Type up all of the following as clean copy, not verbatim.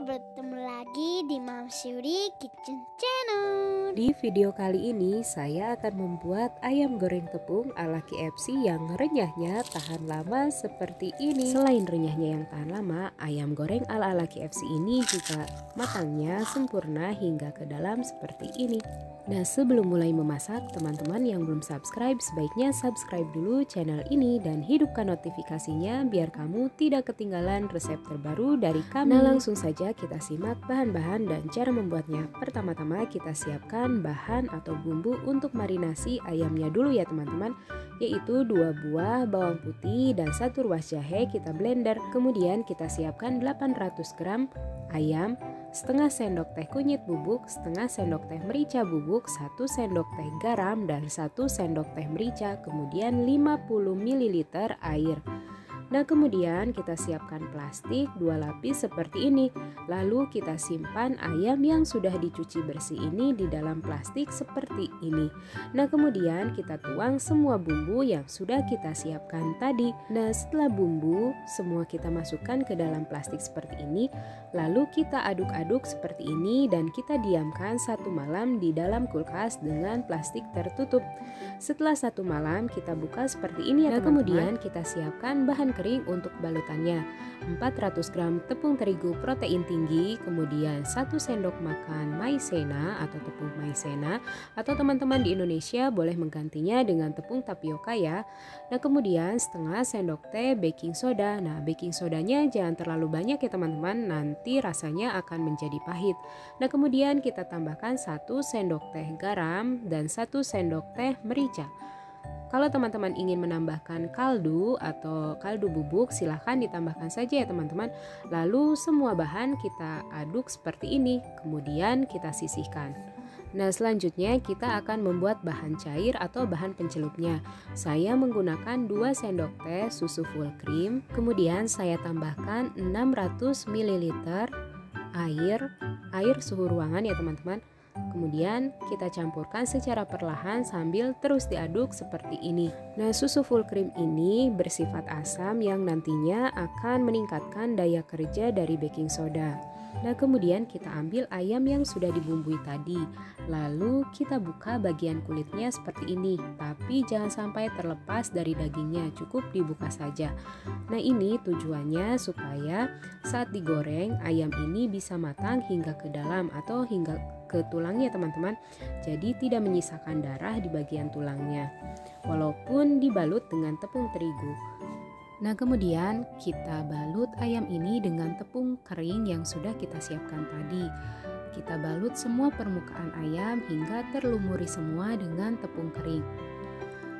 bertemu lagi di Mom Shuri Kitchen Channel. Di video kali ini saya akan membuat ayam goreng tepung ala KFC yang renyahnya tahan lama seperti ini. Selain renyahnya yang tahan lama, ayam goreng ala KFC ini juga matangnya sempurna hingga ke dalam seperti ini. Nah, sebelum mulai memasak, teman-teman yang belum subscribe sebaiknya subscribe dulu channel ini dan hidupkan notifikasinya biar kamu tidak ketinggalan resep terbaru dari kami. Nah, langsung saja kita simak bahan-bahan dan cara membuatnya. Pertama-tama kita siapkan bahan atau bumbu untuk marinasi ayamnya dulu ya teman-teman, yaitu 2 buah bawang putih dan 1 ruas jahe kita blender. Kemudian kita siapkan 800 gram ayam, setengah sendok teh kunyit bubuk, setengah sendok teh merica bubuk, 1 sendok teh garam dan 1 sendok teh merica, kemudian 50 ml air. Nah, kemudian kita siapkan plastik 2 lapis seperti ini. Lalu kita simpan ayam yang sudah dicuci bersih ini di dalam plastik seperti ini. Nah, kemudian kita tuang semua bumbu yang sudah kita siapkan tadi. Nah, setelah bumbu semua kita masukkan ke dalam plastik seperti ini. Lalu kita aduk-aduk seperti ini dan kita diamkan 1 malam di dalam kulkas dengan plastik tertutup. Setelah 1 malam kita buka seperti ini ya teman-teman. Kemudian kita siapkan bahan kering untuk balutannya. 400 gram tepung terigu protein tinggi, kemudian 1 sendok makan maizena atau tepung maizena, atau teman-teman di Indonesia boleh menggantinya dengan tepung tapioka ya. Nah, kemudian setengah sendok teh baking soda. Nah, baking sodanya jangan terlalu banyak ya teman-teman, nanti rasanya akan menjadi pahit. Nah, kemudian kita tambahkan 1 sendok teh garam dan 1 sendok teh merica. Kalau teman-teman ingin menambahkan kaldu atau kaldu bubuk, silahkan ditambahkan saja ya teman-teman. Lalu semua bahan kita aduk seperti ini, kemudian kita sisihkan. Nah, selanjutnya kita akan membuat bahan cair atau bahan pencelupnya. Saya menggunakan 2 sendok teh susu full cream, kemudian saya tambahkan 600 ml air suhu ruangan ya teman-teman. Kemudian kita campurkan secara perlahan sambil terus diaduk seperti ini. Nah, susu full cream ini bersifat asam yang nantinya akan meningkatkan daya kerja dari baking soda. Nah, kemudian kita ambil ayam yang sudah dibumbui tadi. Lalu kita buka bagian kulitnya seperti ini. Tapi jangan sampai terlepas dari dagingnya, cukup dibuka saja. Nah, ini tujuannya supaya saat digoreng ayam ini bisa matang hingga ke dalam atau hingga ke tulangnya teman-teman. Jadi tidak menyisakan darah di bagian tulangnya, walaupun dibalut dengan tepung terigu. Nah, kemudian kita balut ayam ini dengan tepung kering yang sudah kita siapkan tadi. Kita balut semua permukaan ayam hingga terlumuri semua dengan tepung kering.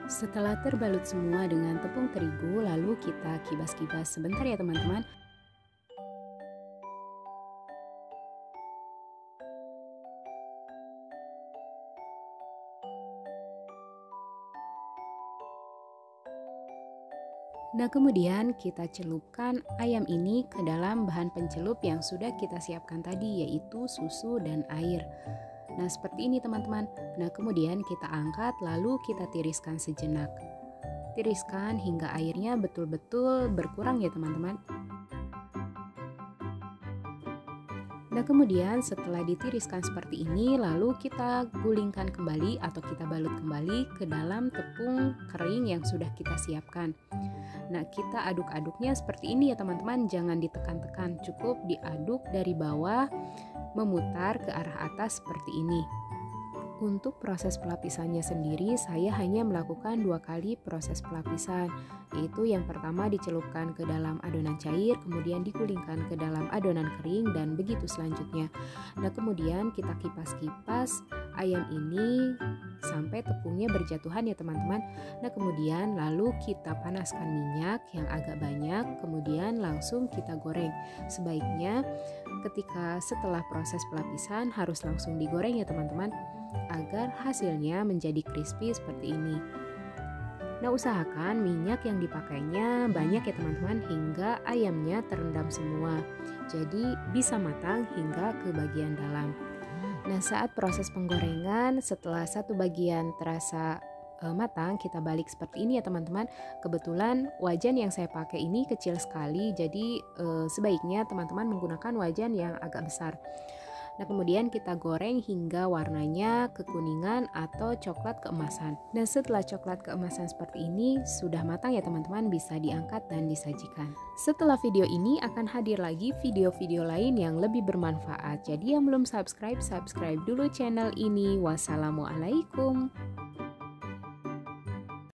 Setelah terbalut semua dengan tepung terigu, lalu kita kibas-kibas sebentar ya teman-teman. Nah, kemudian kita celupkan ayam ini ke dalam bahan pencelup yang sudah kita siapkan tadi, yaitu susu dan air. Nah, seperti ini teman-teman. Nah, kemudian kita angkat lalu kita tiriskan sejenak. Tiriskan hingga airnya betul-betul berkurang ya teman-teman. Nah, kemudian setelah ditiriskan seperti ini, lalu kita gulingkan kembali atau kita balut kembali ke dalam tepung kering yang sudah kita siapkan. Nah, kita aduk-aduknya seperti ini ya teman-teman, jangan ditekan-tekan, cukup diaduk dari bawah memutar ke arah atas seperti ini. Untuk proses pelapisannya sendiri, saya hanya melakukan 2 kali proses pelapisan, yaitu yang pertama dicelupkan ke dalam adonan cair, kemudian digulingkan ke dalam adonan kering, dan begitu selanjutnya. Nah, kemudian kita kipas-kipas ayam ini sampai tepungnya berjatuhan ya teman-teman. Nah, kemudian lalu kita panaskan minyak yang agak banyak, kemudian langsung kita goreng. Sebaiknya ketika setelah proses pelapisan harus langsung digoreng ya teman-teman, agar hasilnya menjadi crispy seperti ini. Nah, usahakan minyak yang dipakainya banyak ya teman-teman, hingga ayamnya terendam semua, jadi bisa matang hingga ke bagian dalam. Nah, saat proses penggorengan, setelah satu bagian terasa matang, kita balik seperti ini ya teman-teman. Kebetulan wajan yang saya pakai ini kecil sekali, jadi sebaiknya teman-teman menggunakan wajan yang agak besar. Nah, kemudian kita goreng hingga warnanya kekuningan atau coklat keemasan. Dan setelah coklat keemasan seperti ini sudah matang ya teman-teman, bisa diangkat dan disajikan. Setelah video ini akan hadir lagi video-video lain yang lebih bermanfaat. Jadi yang belum subscribe, subscribe dulu channel ini. Wassalamualaikum.